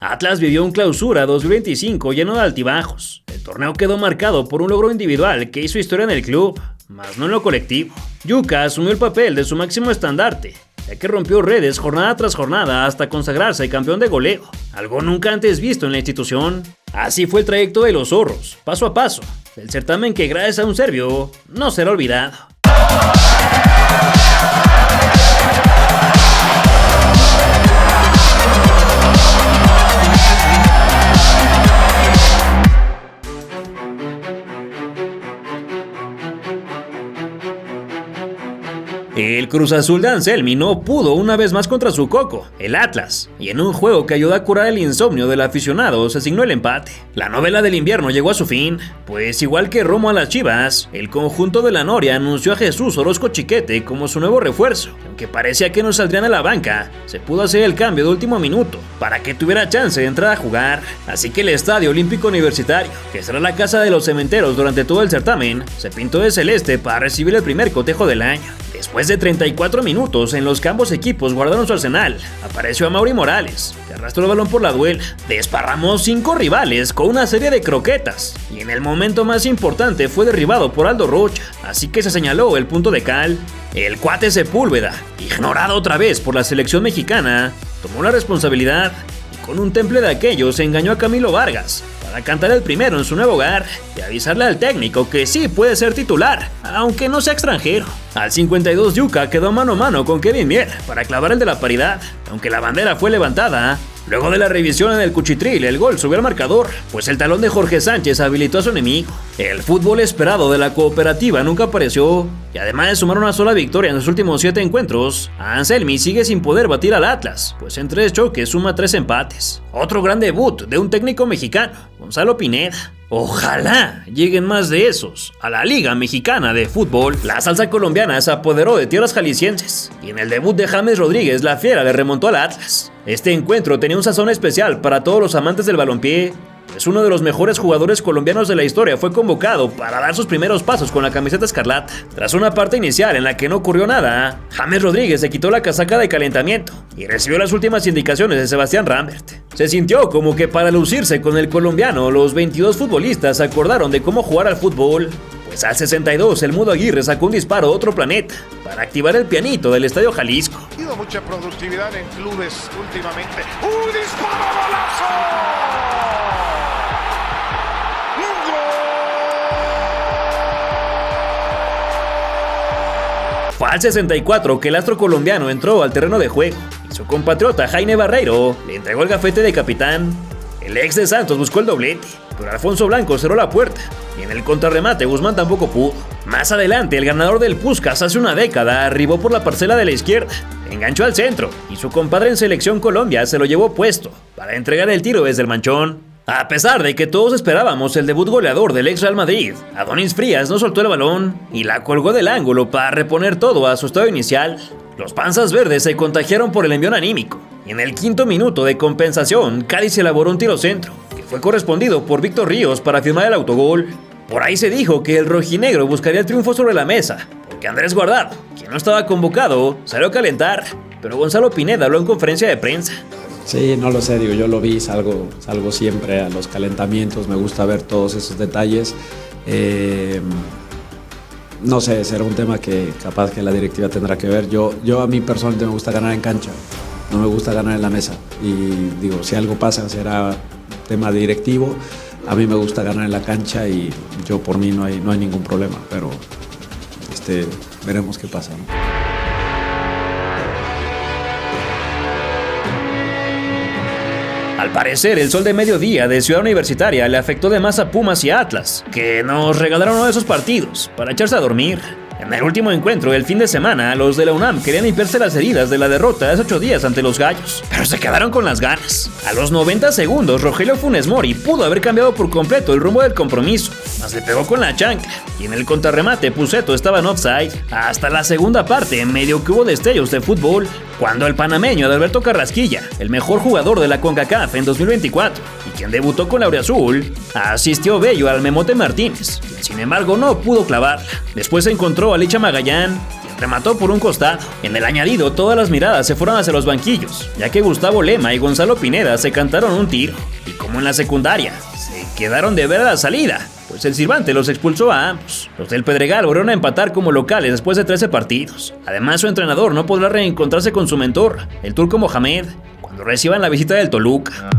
Atlas vivió un Clausura 2025 lleno de altibajos. El torneo quedó marcado por un logro individual que hizo historia en el club, mas no en lo colectivo. Yuka asumió el papel de su máximo estandarte, ya que rompió redes jornada tras jornada hasta consagrarse campeón de goleo, algo nunca antes visto en la institución. Así fue el trayecto de los zorros, paso a paso, el certamen que gracias a un serbio no será olvidado. El Cruz Azul de Anselmi no pudo una vez más contra su coco, el Atlas, y en un juego que ayudó a curar el insomnio del aficionado se asignó el empate. La novela del invierno llegó a su fin, pues igual que Romo a las Chivas, el conjunto de la Noria anunció a Jesús Orozco Chiquete como su nuevo refuerzo. Aunque parecía que no saldrían a la banca, se pudo hacer el cambio de último minuto para que tuviera chance de entrar a jugar. Así que el Estadio Olímpico Universitario, que será la casa de los cementeros durante todo el certamen, se pintó de celeste para recibir el primer cotejo del año. Después de 34 minutos en los que ambos equipos guardaron su arsenal, apareció Amaury Morales, que arrastró el balón por la duela, desparramó 5 rivales con una serie de croquetas, y en el momento más importante fue derribado por Aldo Rocha, así que se señaló el punto de cal. El cuate Sepúlveda, ignorado otra vez por la selección mexicana, tomó la responsabilidad y con un temple de aquellos engañó a Camilo Vargas para cantar el primero en su nuevo hogar y avisarle al técnico que sí puede ser titular, aunque no sea extranjero. Al 52 Yuka quedó mano a mano con Kevin Mier para clavar el de la paridad, aunque la bandera fue levantada. Luego de la revisión en el Cuchitril, el gol subió al marcador, pues el talón de Jorge Sánchez habilitó a su enemigo. El fútbol esperado de la cooperativa nunca apareció, y además de sumar una sola victoria en sus últimos 7 encuentros, Anselmi sigue sin poder batir al Atlas, pues en 3 choques suma 3 empates. Otro gran debut de un técnico mexicano, Gonzalo Pineda. Ojalá lleguen más de esos a la Liga Mexicana de Fútbol. La salsa colombiana se apoderó de tierras jaliscienses y en el debut de James Rodríguez la fiera le remontó al Atlas. Este encuentro tenía un sazón especial para todos los amantes del balompié, pues uno de los mejores jugadores colombianos de la historia fue convocado para dar sus primeros pasos con la camiseta escarlata. Tras una parte inicial en la que no ocurrió nada, James Rodríguez se quitó la casaca de calentamiento y recibió las últimas indicaciones de Sebastián Rambert. Se sintió como que para lucirse con el colombiano, los 22 futbolistas acordaron de cómo jugar al fútbol, pues al 62 el Mudo Aguirre sacó un disparo de otro planeta para activar el pianito del Estadio Jalisco. Ha habido mucha productividad en clubes últimamente. ¡Un disparo golazo! Fue al 64 que el astro colombiano entró al terreno de juego y su compatriota Jaime Barreiro le entregó el gafete de capitán. El ex de Santos buscó el doblete, pero Alfonso Blanco cerró la puerta y en el contrarremate Guzmán tampoco pudo. Más adelante el ganador del Puskás hace una década arribó por la parcela de la izquierda, enganchó al centro y su compadre en Selección Colombia se lo llevó puesto para entregar el tiro desde el manchón. A pesar de que todos esperábamos el debut goleador del ex Real Madrid, Adonis Frías no soltó el balón y la colgó del ángulo para reponer todo a su estado inicial. Los panzas verdes se contagiaron por el envión anímico y en el 5º minuto de compensación, Cádiz elaboró un tiro centro que fue correspondido por Víctor Ríos para firmar el autogol. Por ahí se dijo que el rojinegro buscaría el triunfo sobre la mesa, porque Andrés Guardado, quien no estaba convocado, salió a calentar, pero Gonzalo Pineda habló en conferencia de prensa. Sí, no lo sé, yo lo vi, salgo siempre a los calentamientos, me gusta ver todos esos detalles. No sé, será un tema que capaz que la directiva tendrá que ver. Yo a mí personalmente me gusta ganar en cancha, no me gusta ganar en la mesa. Y digo, si algo pasa será tema directivo. A mí me gusta ganar en la cancha y yo por mí no hay ningún problema, pero veremos qué pasa, ¿no? Al parecer, el sol de mediodía de Ciudad Universitaria le afectó de más a Pumas y Atlas, que nos regalaron uno de esos partidos para echarse a dormir. En el último encuentro del fin de semana, los de la UNAM querían limpiarse las heridas de la derrota de hace 8 días ante los Gallos, pero se quedaron con las ganas. A los 90 segundos, Rogelio Funes Mori pudo haber cambiado por completo el rumbo del compromiso, mas le pegó con la chancla, y en el contrarremate Puceto estaba en offside. Hasta la segunda parte, en medio que hubo destellos de fútbol, cuando el panameño Adalberto Carrasquilla, el mejor jugador de la CONCACAF en 2024, y quien debutó con la Auriazul, asistió bello al Memote Martínez, quien sin embargo no pudo clavarla. Después se encontró a Licha Magallán, remató por un costado. En el añadido, todas las miradas se fueron hacia los banquillos, ya que Gustavo Lema y Gonzalo Pineda se cantaron un tiro. Y como en la secundaria, se quedaron de ver a la salida, pues el silbante los expulsó a ambos. Los del Pedregal volvieron a empatar como locales después de 13 partidos. Además, su entrenador no podrá reencontrarse con su mentor, el turco Mohamed, cuando reciban la visita del Toluca.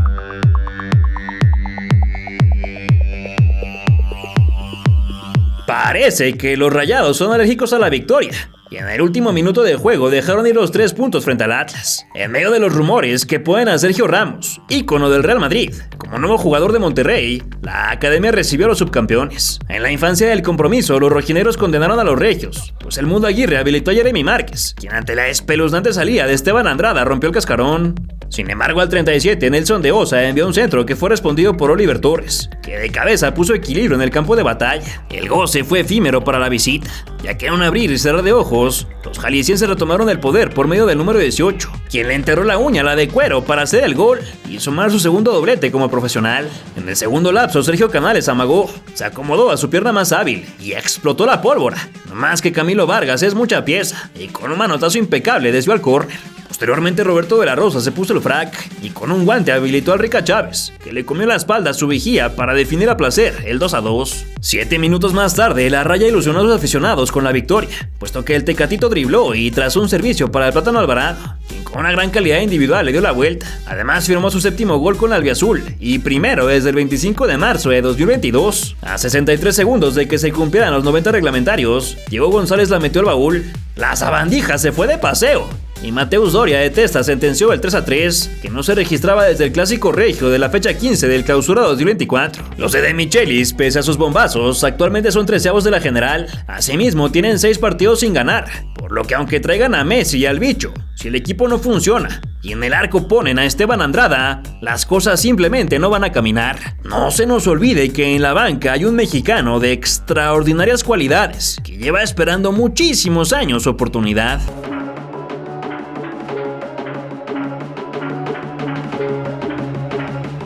Parece que los Rayados son alérgicos a la victoria, y en el último minuto de juego dejaron ir los 3 puntos frente al Atlas. En medio de los rumores que ponen a Sergio Ramos, ícono del Real Madrid, como nuevo jugador de Monterrey, la academia recibió a los subcampeones. En la infancia del compromiso, los rojineros condenaron a los regios, pues el Mundo Aguirre habilitó a Jeremy Márquez, quien ante la espeluznante salida de Esteban Andrada rompió el cascarón. Sin embargo, al 37, Nelson de Osa envió un centro que fue respondido por Oliver Torres, que de cabeza puso equilibrio en el campo de batalla. El goce fue efímero para la visita, ya que en un abrir y cerrar de ojos, los jaliscienses retomaron el poder por medio del número 18, quien le enterró la uña a la de Cuero para hacer el gol y sumar su segundo doblete como profesional. En el segundo lapso, Sergio Canales amagó, se acomodó a su pierna más hábil y explotó la pólvora. No más que Camilo Vargas es mucha pieza y con un manotazo impecable desvió al córner. Posteriormente, Roberto de la Rosa se puso el frac y con un guante habilitó al Rica Chávez, que le comió la espalda a su vigía para definir a placer el 2-2. 7 minutos más tarde, la Raya ilusionó a sus aficionados con la victoria, puesto que el Tecatito dribló y trazó un servicio para el Plátano Alvarado, quien con una gran calidad individual le dio la vuelta. Además, firmó su 7º gol con la albiazul y primero desde el 25 de marzo de 2022. A 63 segundos de que se cumplieran los 90 reglamentarios, Diego González la metió al baúl. La sabandija se fue de paseo y Mateus Doria de Testa sentenció el 3-3, que no se registraba desde el clásico regio de la fecha 15 del clausura 2024. Los de Michelis, pese a sus bombazos, actualmente son 13avos de la general. Asimismo, tienen 6 partidos sin ganar, por lo que aunque traigan a Messi y al bicho, si el equipo no funciona y en el arco ponen a Esteban Andrada, las cosas simplemente no van a caminar. No se nos olvide que en la banca hay un mexicano de extraordinarias cualidades, que lleva esperando muchísimos años su oportunidad.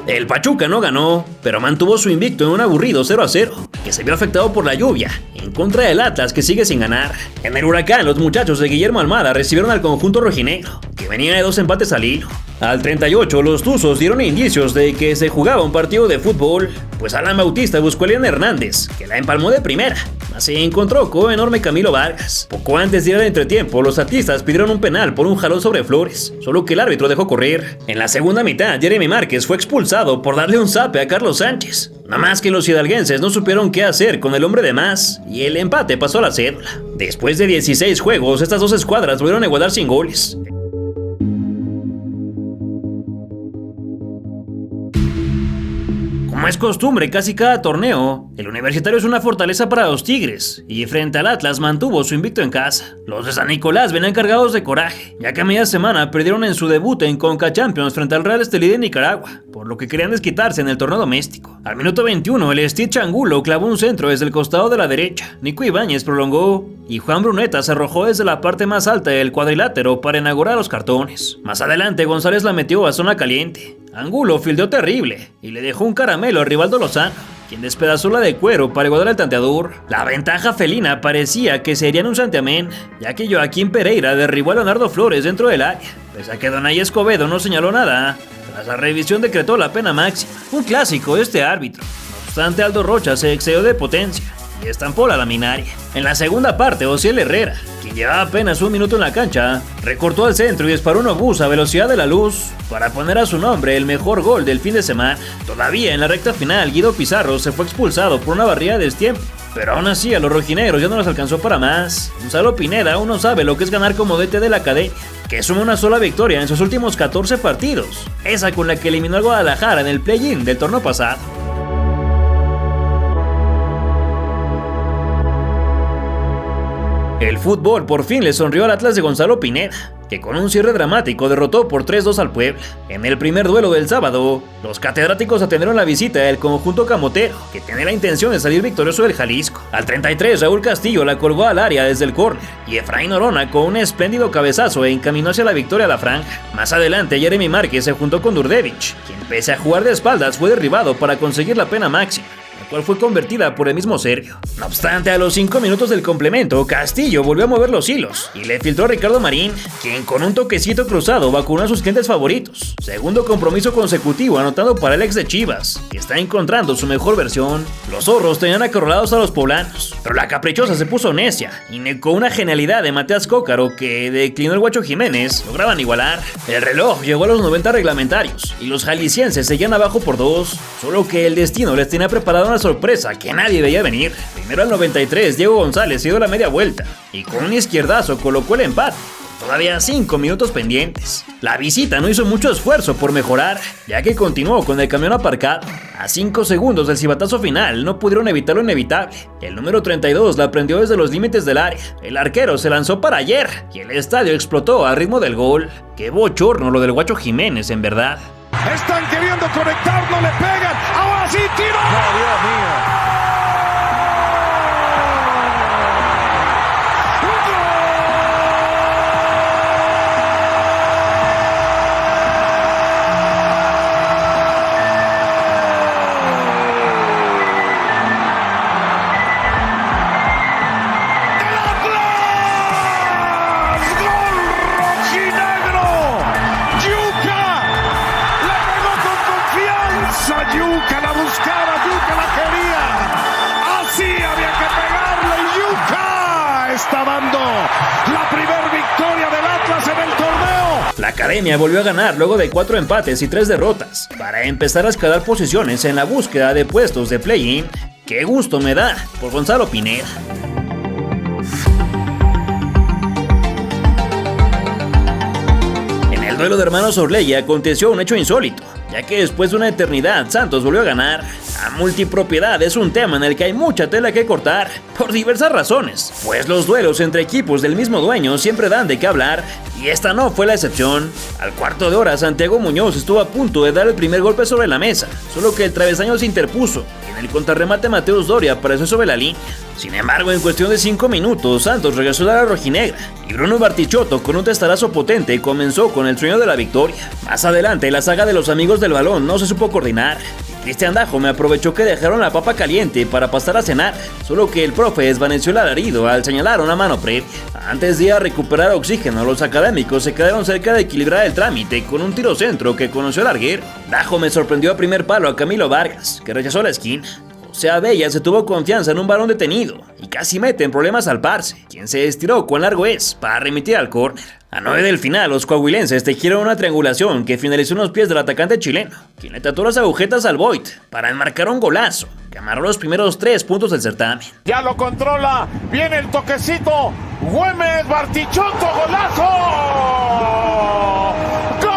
El Pachuca no ganó, pero mantuvo su invicto en un aburrido 0-0, que se vio afectado por la lluvia, en contra del Atlas, que sigue sin ganar. En el Huracán, los muchachos de Guillermo Almada recibieron al conjunto rojinegro, que venía de 2 empates al hilo. Al 38, los Tuzos dieron indicios de que se jugaba un partido de fútbol, pues Alan Bautista buscó a Elian Hernández, que la empalmó de primera, mas se encontró con enorme Camilo Vargas. Poco antes de ir al entretiempo, los atlistas pidieron un penal por un jalón sobre Flores, solo que el árbitro dejó correr. En la segunda mitad, Jeremy Márquez fue expulsado por darle un zape a Carlos Sánchez. Nada más que los hidalguenses no supieron qué hacer con el hombre de más, y el empate pasó a la cédula. Después de 16 juegos, estas dos escuadras volvieron a igualar sin goles. Como es costumbre casi cada torneo, el Universitario es una fortaleza para los Tigres, y frente al Atlas mantuvo su invicto en casa. Los de San Nicolás venían cargados de coraje, ya que a media semana perdieron en su debut en Conca Champions frente al Real Estelí de Nicaragua, por lo que querían desquitarse en el torneo doméstico. Al minuto 21, el Stitch Angulo clavó un centro desde el costado de la derecha, Nico Ibáñez prolongó, y Juan Bruneta se arrojó desde la parte más alta del cuadrilátero para inaugurar los cartones. Más adelante, González la metió a zona caliente. Angulo fildeó terrible y le dejó un caramelo a Rivaldo Lozano, quien despedazó la de Cuero para igualar al tanteador. La ventaja felina parecía que sería en un santiamén, ya que Joaquín Pereira derribó a Leonardo Flores dentro del área, pese a que Donay Escobedo no señaló nada. Tras la revisión decretó la pena máxima, un clásico de este árbitro. No obstante, Aldo Rocha se excedió de potencia y estampó la laminaria. En la segunda parte, Ociel Herrera, quien llevaba apenas un minuto en la cancha, recortó al centro y disparó un obús a velocidad de la luz para poner a su nombre el mejor gol del fin de semana. Todavía en la recta final, Guido Pizarro se fue expulsado por una barrida de destiempo, pero aún así a los rojinegros ya no les alcanzó para más. Gonzalo Pineda aún no sabe lo que es ganar como DT de la academia, que suma una sola victoria en sus últimos 14 partidos, esa con la que eliminó al Guadalajara en el play-in del torneo pasado. El fútbol por fin le sonrió al Atlas de Gonzalo Pineda, que con un cierre dramático derrotó por 3-2 al Puebla. En el primer duelo del sábado, los catedráticos atendieron la visita del conjunto camotero, que tenía la intención de salir victorioso del Jalisco. Al 33, Raúl Castillo la colgó al área desde el córner, y Efraín Orona con un espléndido cabezazo encaminó hacia la victoria a la franja. Más adelante, Jeremy Márquez se juntó con Durdevich, quien pese a jugar de espaldas fue derribado para conseguir la pena máxima. la cual fue convertida por el mismo serbio. No obstante, a los 5 minutos del complemento, Castillo volvió a mover los hilos y le filtró a Ricardo Marín, quien con un toquecito cruzado vacunó a sus clientes favoritos. Segundo compromiso consecutivo anotado para el ex de Chivas, que está encontrando su mejor versión. Los zorros tenían acorralados a los poblanos, pero la caprichosa se puso necia y con una genialidad de Matías Cócaro que declinó el Guacho Jiménez, lograban igualar. El reloj llegó a los 90 reglamentarios y los jaliscienses seguían abajo por 2, solo que el destino les tenía preparada una sorpresa que nadie veía venir. Primero al 93, Diego González dio la media vuelta y con un izquierdazo colocó el empate. Todavía 5 minutos pendientes. La visita no hizo mucho esfuerzo por mejorar, ya que continuó con el camión aparcado. A 5 segundos del silbatazo final no pudieron evitar lo inevitable. El número 32 la prendió desde los límites del área. El arquero se lanzó para ayer y el estadio explotó al ritmo del gol. Qué bochorno lo del Guacho Jiménez, en verdad. Están queriendo conectar, no le pegan. Ahora sí, tiro. ¡Oh, Dios mío! Yuca la buscaba, Yuca la quería. Así había que pegarle. Yuca está dando la primer victoria del Atlas en el torneo. La academia volvió a ganar luego de 4 empates y 3 derrotas, para empezar a escalar posiciones en la búsqueda de puestos de play-in. ¡Qué gusto me da! Por Gonzalo Pineda. En el duelo de hermanos Orlegui aconteció un hecho insólito, ya que después de una eternidad Santos volvió a ganar. La multipropiedad es un tema en el que hay mucha tela que cortar, por diversas razones, pues los duelos entre equipos del mismo dueño siempre dan de qué hablar, y esta no fue la excepción. Al cuarto de hora, Santiago Muñoz estuvo a punto de dar el primer golpe sobre la mesa, solo que el travesaño se interpuso, y en el contrarremate Mateus Doria apareció sobre la línea. Sin embargo, en cuestión de 5 minutos, Santos regresó a la rojinegra, y Bruno Bartichotto, con un testarazo potente, comenzó con el sueño de la victoria. Más adelante, la saga de los amigos del balón no se supo coordinar. Cristian Dajome aprovechó que dejaron la papa caliente para pasar a cenar, solo que el profe desvaneció el alarido al señalar una mano previa. Antes de ir a recuperar oxígeno, los académicos se quedaron cerca de equilibrar el trámite con un tiro centro que conoció el larguero. Dajome sorprendió a primer palo a Camilo Vargas, que rechazó la esquina. José Abella se tuvo confianza en un balón detenido y casi mete en problemas al Parce, quien se estiró con largo para remitir al córner. A 9 del final, los coahuilenses tejieron una triangulación que finalizó en los pies del atacante chileno, quien le tatuó las agujetas al Voit para enmarcar un golazo que amarró los primeros 3 puntos del certamen. Ya lo controla, viene el toquecito, Güemes, Bartichotto, golazo. ¡Gol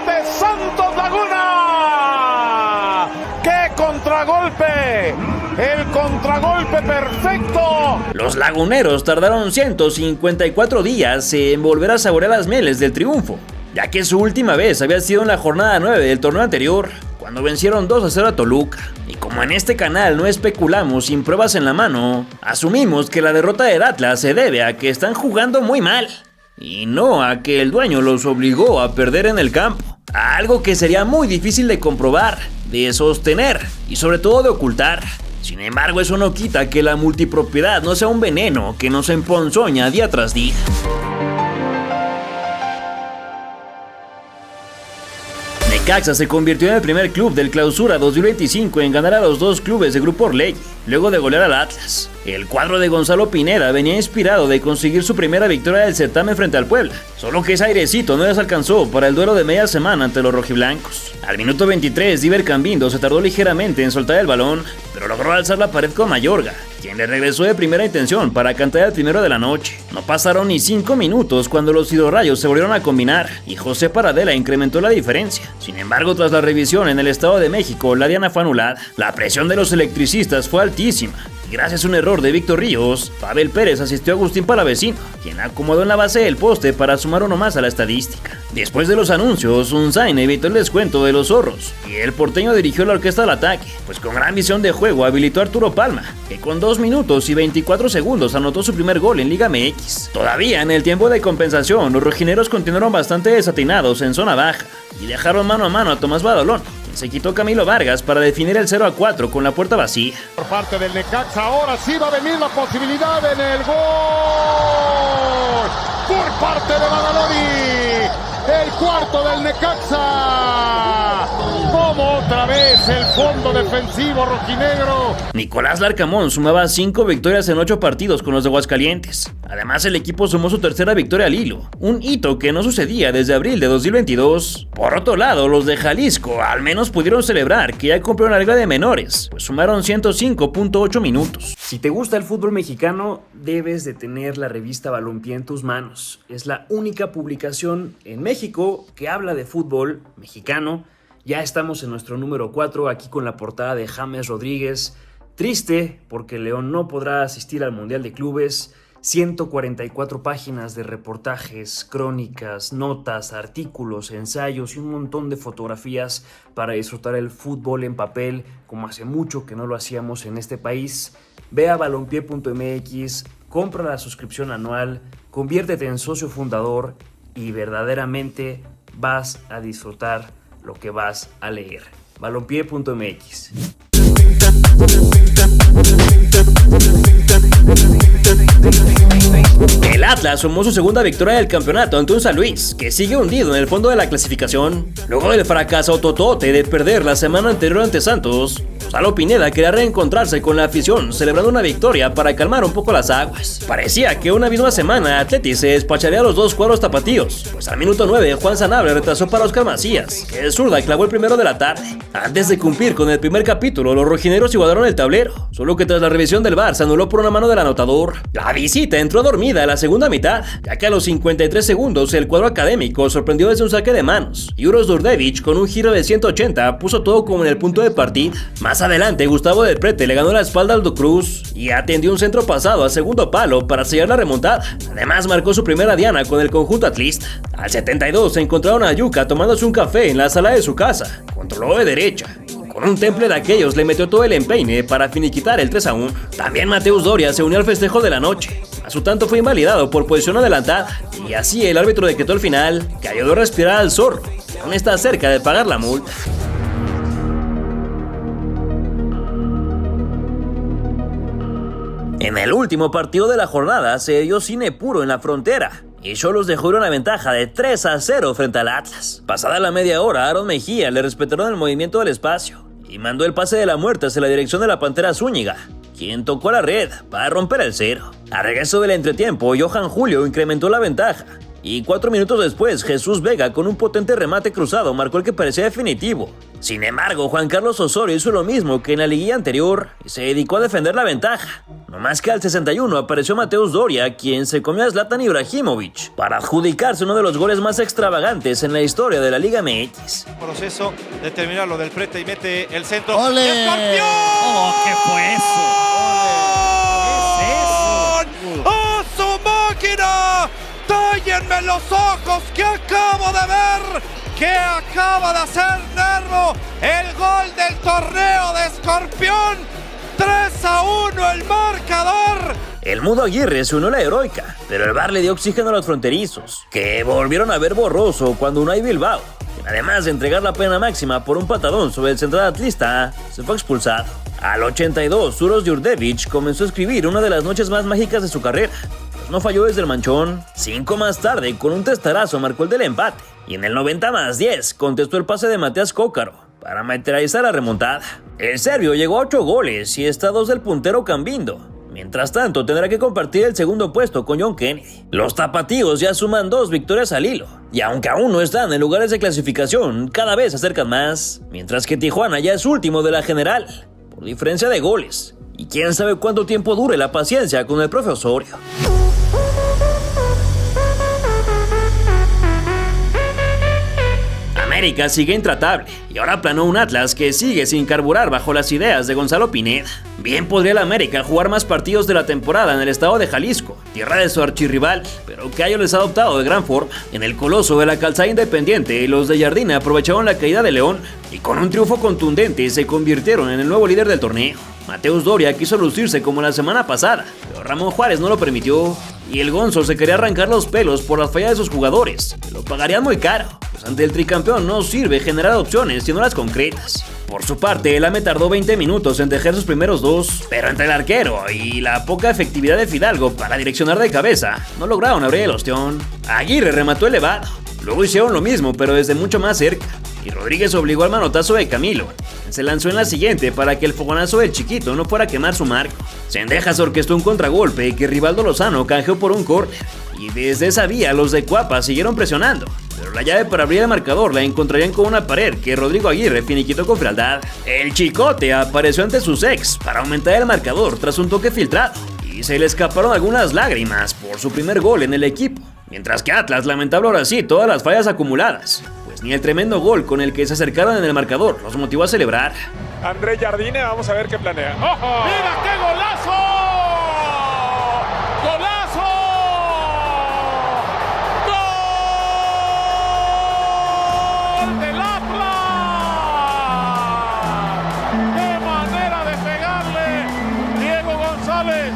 de Santos Laguna! ¡Qué contragolpe! El contragolpe perfecto. Los laguneros tardaron 154 días en volver a saborear las mieles del triunfo, ya que su última vez había sido en la jornada 9 del torneo anterior, cuando vencieron 2-0 a Toluca. Y como en este canal no especulamos sin pruebas en la mano, asumimos que la derrota del Atlas se debe a que están jugando muy mal, y no a que el dueño los obligó a perder en el campo. Algo que sería muy difícil de comprobar, de sostener y sobre todo de ocultar. Sin embargo, eso no quita que la multipropiedad no sea un veneno que nos emponzoña día tras día. Necaxa se convirtió en el primer club del Clausura 2025 en ganar a los 2 clubes de Grupo Orlegui, luego de golear al Atlas. El cuadro de Gonzalo Pineda venía inspirado de conseguir su primera victoria del certamen frente al Puebla, solo que ese airecito no les alcanzó para el duelo de media semana ante los rojiblancos. Al minuto 23, Diver Cambindo se tardó ligeramente en soltar el balón, pero logró alzar la pared con Mayorga, quien le regresó de primera intención para cantar el primero de la noche. No pasaron ni 5 minutos cuando los hidrorrayos se volvieron a combinar y José Paradela incrementó la diferencia. Sin embargo, tras la revisión en el Estado de México, la diana fue anulada. La presión de los electricistas fue altísima y gracias a un error de Víctor Ríos, Pavel Pérez asistió a Agustín Palavecino, quien acomodó en la base del poste para sumar uno más a la estadística. Después de los anuncios, Unzain evitó el descuento de los zorros y el porteño dirigió la orquesta al ataque, pues con gran visión de juego habilitó a Arturo Palma, que con 2 minutos y 24 segundos anotó su primer gol en Liga MX. Todavía en el tiempo de compensación, los rojineros continuaron bastante desatinados en zona baja y dejaron mano a mano a Tomás Badalón, quien se quitó Camilo Vargas para definir el 0-4 con la puerta vacía. Por parte del Necaxa, ahora sí va a venir la posibilidad en el gol. Por parte de Badaloni, el cuarto del Necaxa. Como otra vez el fondo defensivo rojinegro. Nicolás Larcamón sumaba 5 victorias en 8 partidos con los de Aguascalientes. Además, el equipo sumó su tercera victoria al hilo, un hito que no sucedía desde abril de 2022. Por otro lado, los de Jalisco al menos pudieron celebrar que ya cumplieron la liga de menores, pues sumaron 105.8 minutos. Si te gusta el fútbol mexicano, debes de tener la revista Balompié en tus manos. Es la única publicación en México que habla de fútbol mexicano. Ya estamos en nuestro número 4, aquí con la portada de James Rodríguez. Triste porque León no podrá asistir al Mundial de Clubes. 144 páginas de reportajes, crónicas, notas, artículos, ensayos y un montón de fotografías para disfrutar el fútbol en papel, como hace mucho que no lo hacíamos en este país. Ve a balompié.mx, compra la suscripción anual, conviértete en socio fundador y verdaderamente vas a disfrutar lo que vas a leer. Balompié.mx. El Atlas sumó su segunda victoria del campeonato ante un San Luis, que sigue hundido en el fondo de la clasificación. Luego del fracaso totote de perder la semana anterior ante Santos, Gonzalo Pineda quería reencontrarse con la afición, celebrando una victoria para calmar un poco las aguas. Parecía que una misma semana Atleti se despacharía a los dos cuadros tapatíos, pues al minuto 9 Juan Sanabria retrasó para Oscar Macías, que de zurda clavó el primero de la tarde. Antes de cumplir con el primer capítulo, los rojineros igualaron el tablero, solo que tras la revisión del VAR se anuló por una mano del anotador. La visita entró dormida a la segunda mitad, ya que a los 53 segundos el cuadro académico sorprendió desde un saque de manos, y Uros Durdevich con un giro de 180 puso todo como en el punto de partida. Más adelante, Gustavo del Prete le ganó la espalda a Aldo Cruz y atendió un centro pasado a segundo palo para sellar la remontada. Además, marcó su primera diana con el conjunto atlista. Al 72 se encontraron a Yuka tomándose un café en la sala de su casa. Controló de derecha. Con un temple de aquellos le metió todo el empeine para finiquitar el 3-1. También Mateus Doria se unió al festejo de la noche. A su tanto fue invalidado por posición adelantada, y así el árbitro decretó el final, que ayudó a respirar al zorro, que aún está cerca de pagar la multa. En el último partido de la jornada se dio cine puro en la frontera, y Xolos dejó una ventaja de 3-0 frente al Atlas. Pasada la media hora, Aaron Mejía le respetaron el movimiento del espacio y mandó el pase de la muerte hacia la dirección de la Pantera Zúñiga, quien tocó a la red para romper el cero. Al regreso del entretiempo, Johan Julio incrementó la ventaja, y 4 minutos después, Jesús Vega con un potente remate cruzado marcó el que parecía definitivo. Sin embargo, Juan Carlos Osorio hizo lo mismo que en la liguilla anterior y se dedicó a defender la ventaja. No más que al 61 apareció Mateus Doria, quien se comió a Zlatan Ibrahimovic para adjudicarse uno de los goles más extravagantes en la historia de la Liga MX. Proceso de terminar lo del Prete y mete el centro. ¡Ole! ¡Escorpión! ¡Oh, qué fue eso! ¿Qué es eso? ¡Oh, su máquina! ¡Tállenme los ojos! ¿Qué acabo de ver? ¿Qué acaba de hacer Nervo? El gol del torneo de Escorpión. 3-1 el marcador. El Mudo Aguirre se unió a la heroica, pero el VAR le dio oxígeno a los fronterizos, que volvieron a ver borroso cuando Unai Bilbao, quien además de entregar la pena máxima por un patadón sobre el central atlista, se fue expulsado. Al 82, Uros Durdevich comenzó a escribir una de las noches más mágicas de su carrera. No falló desde el manchón. 5 más tarde, con un testarazo, marcó el del empate. Y en el 90+10 contestó el pase de Matías Cócaro para materializar la remontada. El serbio llegó a 8 goles y está a 2 del puntero Cambindo. Mientras tanto, tendrá que compartir el segundo puesto con John Kennedy. Los tapatíos ya suman 2 victorias al hilo, y aunque aún no están en lugares de clasificación, cada vez se acercan más, mientras que Tijuana ya es último de la general, por diferencia de goles. Y quién sabe cuánto tiempo dure la paciencia con el profe Osorio. América sigue intratable y ahora planó un Atlas que sigue sin carburar bajo las ideas de Gonzalo Pineda. Bien podría el América jugar más partidos de la temporada en el estado de Jalisco, tierra de su archirrival, pero Cayo les ha adoptado de gran forma. En el coloso de la calzada Independiente, los de Jardine aprovecharon la caída de León y con un triunfo contundente se convirtieron en el nuevo líder del torneo. Mateus Doria quiso lucirse como la semana pasada, pero Ramón Juárez no lo permitió. Y el Gonzo se quería arrancar los pelos por las fallas de sus jugadores, que lo pagarían muy caro, pues ante el tricampeón no sirve generar opciones sino las concretas. Por su parte, el AME tardó 20 minutos en tejer sus primeros dos, pero entre el arquero y la poca efectividad de Fidalgo para direccionar de cabeza, no lograron abrir el ostión. Aguirre remató elevado, luego hicieron lo mismo pero desde mucho más cerca, y Rodríguez obligó al manotazo de Camilo. Se lanzó en la siguiente para que el fogonazo del chiquito no fuera a quemar su marco. Cendejas orquestó un contragolpe que Rivaldo Lozano canjeó por un córner, y desde esa vía los de Cuapa siguieron presionando, pero la llave para abrir el marcador la encontrarían con una pared que Rodrigo Aguirre finiquitó con frialdad. El Chicote apareció ante sus ex para aumentar el marcador tras un toque filtrado, y se le escaparon algunas lágrimas por su primer gol en el equipo, mientras que Atlas lamentable ahora sí todas las fallas acumuladas, pues ni el tremendo gol con el que se acercaron en el marcador los motivó a celebrar. André Jardine, vamos a ver qué planea. ¡Ojo! ¡Mira qué golazo! ¡Golazo! ¡Gol del Atlas! ¡Qué manera de pegarle! Diego González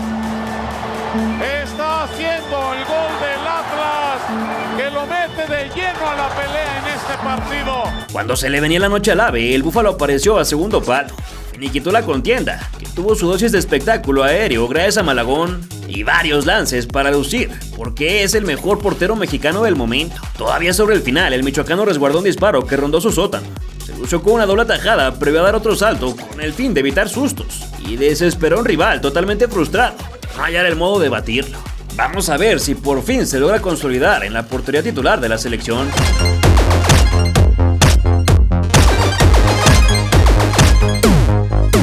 está haciendo el gol del Atlas, que lo mete de lleno a la pelea en este partido. Cuando se le venía la noche al AVE, el Búfalo apareció a segundo palo, finiquitó la contienda, que tuvo su dosis de espectáculo aéreo gracias a Malagón y varios lances para lucir, porque es el mejor portero mexicano del momento. Todavía sobre el final, el michoacano resguardó un disparo que rondó su sótano. Se lució con una doble tajada previo a dar otro salto con el fin de evitar sustos, y desesperó a un rival totalmente frustrado por no hallar el modo de batirlo. Vamos a ver si por fin se logra consolidar en la portería titular de la selección.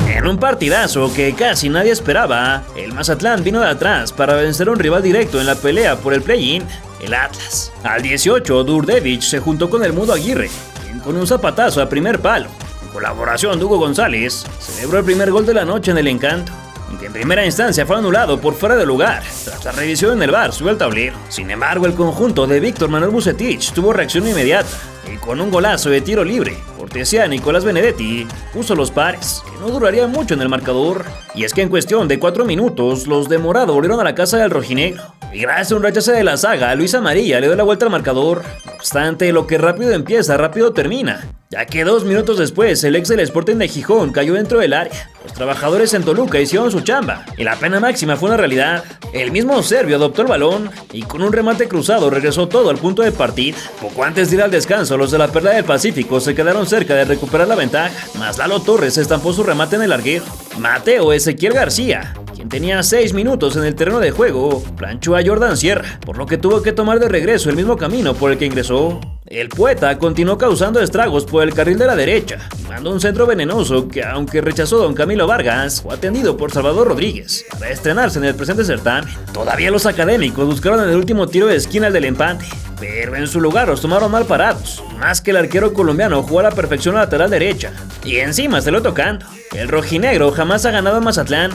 En un partidazo que casi nadie esperaba, el Mazatlán vino de atrás para vencer a un rival directo en la pelea por el play-in, el Atlas. Al 18, Durdevich se juntó con el Mudo Aguirre, quien con un zapatazo a primer palo, en colaboración de Hugo González, celebró el primer gol de la noche en el Encanto, que en primera instancia fue anulado por fuera de lugar, tras la revisión en el VAR subió al tablero. Sin embargo, el conjunto de Víctor Manuel Vucetich tuvo reacción inmediata, y con un golazo de tiro libre, cortesía de Nicolás Benedetti, puso los pares, que no duraría mucho en el marcador. Y es que en cuestión de 4 minutos, los de Morado volvieron a la casa del rojinegro, y gracias a un rechace de la saga, Luis Amarilla le dio la vuelta al marcador. No obstante, lo que rápido empieza, rápido termina, ya que 2 minutos después, el ex del Sporting de Gijón cayó dentro del área. Los trabajadores en Toluca hicieron su chamba, y la pena máxima fue una realidad. El mismo serbio adoptó el balón, y con un remate cruzado regresó todo al punto de partida. Poco antes de ir al descanso, los de la Perla del Pacífico se quedaron cerca de recuperar la ventaja, mas Lalo Torres estampó su remate en el larguero. Mateo Ezequiel García, quien tenía 6 minutos en el terreno de juego, planchó a Jordan Sierra, por lo que tuvo que tomar de regreso el mismo camino por el que ingresó. El poeta continuó causando estragos por el carril de la derecha, mandó un centro venenoso que, aunque rechazó don Camilo Vargas, fue atendido por Salvador Rodríguez para estrenarse en el presente certamen. Todavía los académicos buscaron en el último tiro de esquina el del empate, pero en su lugar los tomaron mal parados, más que el arquero colombiano jugó a la perfección a la lateral derecha, y encima se lo tocando. El rojinegro jamás ha ganado en Mazatlán,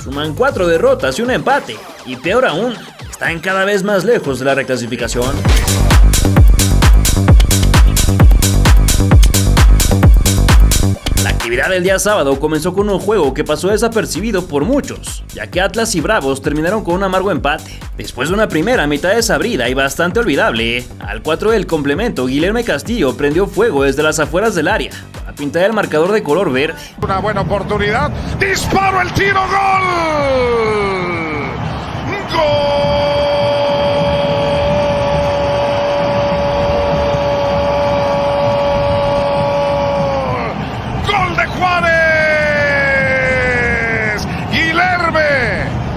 suman 4 derrotas y un empate, y peor aún, están cada vez más lejos de la reclasificación. La actividad del día sábado comenzó con un juego que pasó desapercibido por muchos, ya que Atlas y Bravos terminaron con un amargo empate. Después de una primera mitad desabrida y bastante olvidable, al 4 del complemento, Guilherme Castillo prendió fuego desde las afueras del área para pintar el marcador de color verde. Una buena oportunidad. Disparo, el tiro, gol. ¡Gol!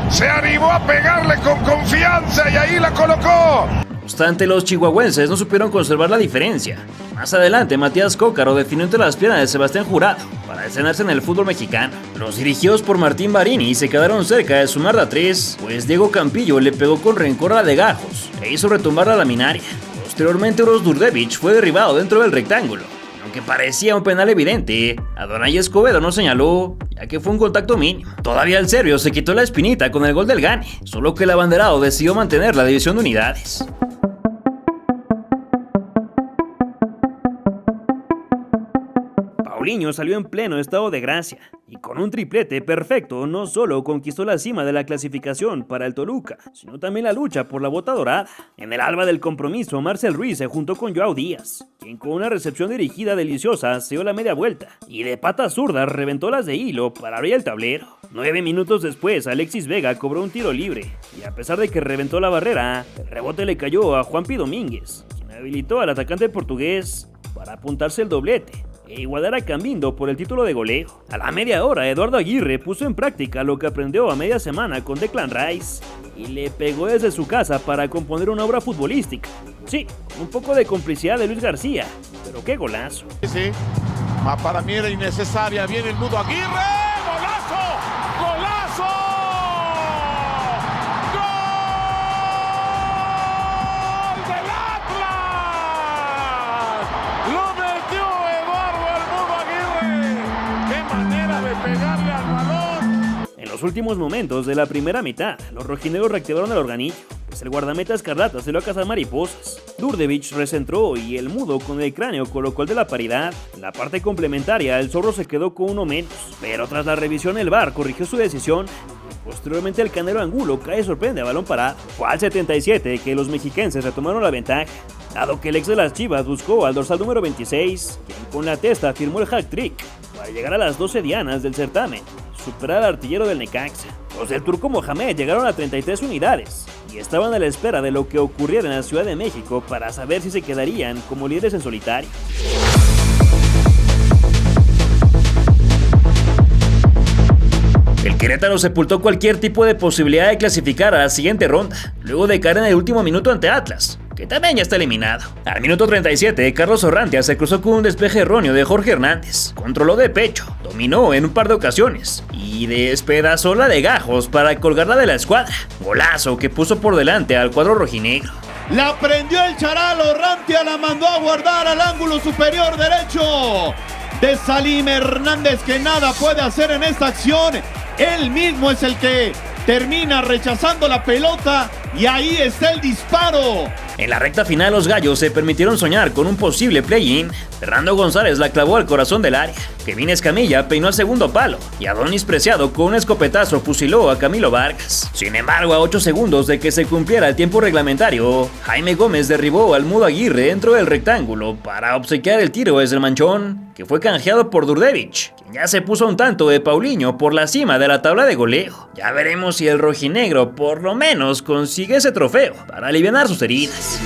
Se animó a pegarle con confianza y ahí la colocó. No obstante, los chihuahuenses no supieron conservar la diferencia. Más adelante, Matías Cócaro definió entre las piernas de Sebastián Jurado para estrenarse en el fútbol mexicano. Los dirigidos por Martín Barini se quedaron cerca de sumar la 3, pues Diego Campillo le pegó con rencor a la de Gajos e hizo retumbar la laminaria. Posteriormente, Uros Durdevich fue derribado dentro del rectángulo. Aunque parecía un penal evidente, Adonai Escobedo no señaló, ya que fue un contacto mínimo. Todavía el serbio se quitó la espinita con el gol del Gane, solo que el abanderado decidió mantener la división de unidades. Paulinho salió en pleno estado de gracia, Y con un triplete perfecto, no solo conquistó la cima de la clasificación para el Toluca, sino también la lucha por la bota dorada. En el alba del compromiso, Marcel Ruiz se juntó con Joao Díaz, quien con una recepción dirigida deliciosa se dio la media vuelta y de pata zurda reventó las de hilo para abrir el tablero. 9 minutos después, Alexis Vega cobró un tiro libre y a pesar de que reventó la barrera, el rebote le cayó a Juanpi Domínguez, quien habilitó al atacante portugués para apuntarse el doblete e igualar a Cambindo por el título de goleo. A la media hora, Eduardo Aguirre puso en práctica lo que aprendió a media semana con Declan Rice y le pegó desde su casa para componer una obra futbolística. Sí, con un poco de complicidad de Luis García, pero qué golazo. Sí, para mí era innecesaria. Viene el Mudo Aguirre. ¡Golazo! ¡Golazo! ¡Gol del Atlas! ¡Lo metió Eduardo el Mudo Aguirre! ¡Qué manera de pegarle al balón! En los últimos momentos de la primera mitad, los rojinegros reactivaron el organillo, pues el guardameta escarlata se lo a cazar mariposas. Durdevich recentró y el Mudo con el cráneo colocó el de la paridad. En la parte complementaria, el zorro se quedó con uno menos, pero tras la revisión el VAR corrigió su decisión. Posteriormente el Canelo Angulo cae sorprende a balón parado. Fue al 77 que los mexiquenses retomaron la ventaja, dado que el ex de las Chivas buscó al dorsal número 26, quien con la testa firmó el hat-trick para llegar a las 12 dianas del certamen, superar al artillero del Necaxa. Los del turco Mohamed llegaron a 33 unidades y estaban a la espera de lo que ocurriera en la Ciudad de México para saber si se quedarían como líderes en solitario. El Querétaro sepultó cualquier tipo de posibilidad de clasificar a la siguiente ronda, luego de caer en el último minuto ante Atlas, que también ya está eliminado. Al minuto 37, Carlos Orrantia se cruzó con un despeje erróneo de Jorge Hernández, controló de pecho, dominó en un par de ocasiones y despedazó la de Gajos para colgarla de la escuadra. Golazo que puso por delante al cuadro rojinegro. La prendió el charal, Orrantia la mandó a guardar al ángulo superior derecho de Salim Hernández, que nada puede hacer en esta acción. Él mismo es el que termina rechazando la pelota y ahí está el disparo. En la recta final los gallos se permitieron soñar con un posible play-in. Fernando González la clavó al corazón del área. Kevin Escamilla peinó al segundo palo y Adonis Preciado con un escopetazo fusiló a Camilo Vargas. Sin embargo, a 8 segundos de que se cumpliera el tiempo reglamentario, Jaime Gómez derribó al Mudo Aguirre dentro del rectángulo para obsequiar el tiro desde el manchón, que fue canjeado por Durdevich, quien ya se puso un tanto de Paulinho por la cima de la tabla de goleo. Ya veremos si el rojinegro por lo menos consigue ese trofeo para aliviar sus heridas.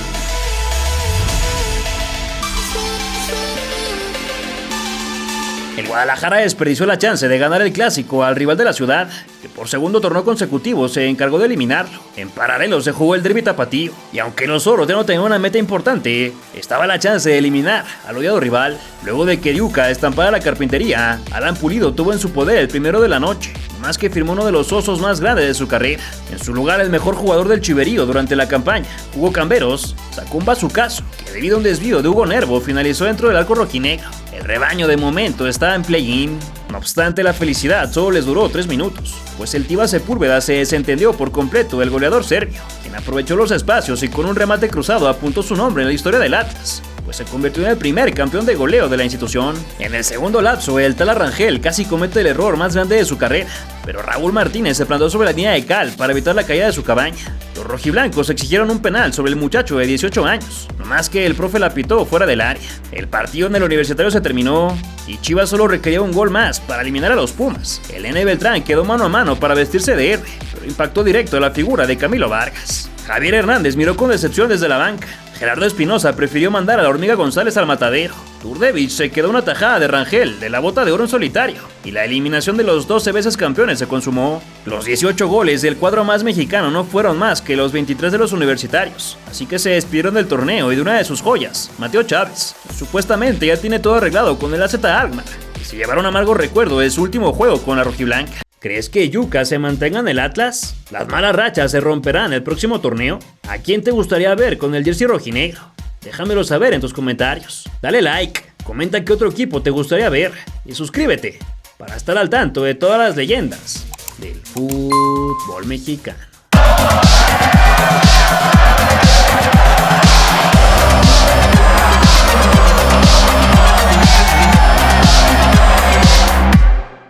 El Guadalajara desperdició la chance de ganar el clásico al rival de la ciudad, que por segundo torneo consecutivo se encargó de eliminarlo. En paralelo se jugó el derbi tapatío, y aunque los zorros ya no tenían una meta importante, estaba la chance de eliminar al odiado rival. Luego de que Diuca estampara la carpintería, Alan Pulido tuvo en su poder el primero de la noche, más que firmó uno de los osos más grandes de su carrera. En su lugar, el mejor jugador del Chiverío durante la campaña, Hugo Camberos, sacó un bazucazo que debido a un desvío de Hugo Nervo finalizó dentro del arco rojinegro. El rebaño de momento estaba en play-in. No obstante, la felicidad solo les duró 3 minutos, pues el Tiva Sepúlveda se desentendió por completo del goleador serbio, quien aprovechó los espacios y con un remate cruzado apuntó su nombre en la historia del Atlas, pues se convirtió en el primer campeón de goleo de la institución. En el segundo lapso, el Tala Rangel casi comete el error más grande de su carrera, pero Raúl Martínez se plantó sobre la línea de cal para evitar la caída de su cabaña. Los rojiblancos exigieron un penal sobre el muchacho de 18 años, no más que el profe la pitó fuera del área. El partido en el Universitario se terminó y Chivas solo requería un gol más para eliminar a los Pumas. El Nene Beltrán quedó mano a mano para vestirse de héroe, pero impactó directo a la figura de Camilo Vargas. Javier Hernández miró con decepción desde la banca. Gerardo Espinosa prefirió mandar a la Hormiga González al matadero. Durdevich se quedó una tajada de Rangel de la bota de oro en solitario y la eliminación de los 12 veces campeones se consumó. Los 18 goles del cuadro más mexicano no fueron más que los 23 de los universitarios, así que se despidieron del torneo y de una de sus joyas, Mateo Chávez. Supuestamente ya tiene todo arreglado con el AZ Alkmaar y se llevará un amargo recuerdo de su último juego con la rojiblanca. ¿Crees que Yuca se mantenga en el Atlas? ¿Las malas rachas se romperán el próximo torneo? ¿A quién te gustaría ver con el jersey rojinegro? Déjamelo saber en tus comentarios. Dale like, comenta qué otro equipo te gustaría ver y suscríbete para estar al tanto de todas las leyendas del fútbol mexicano.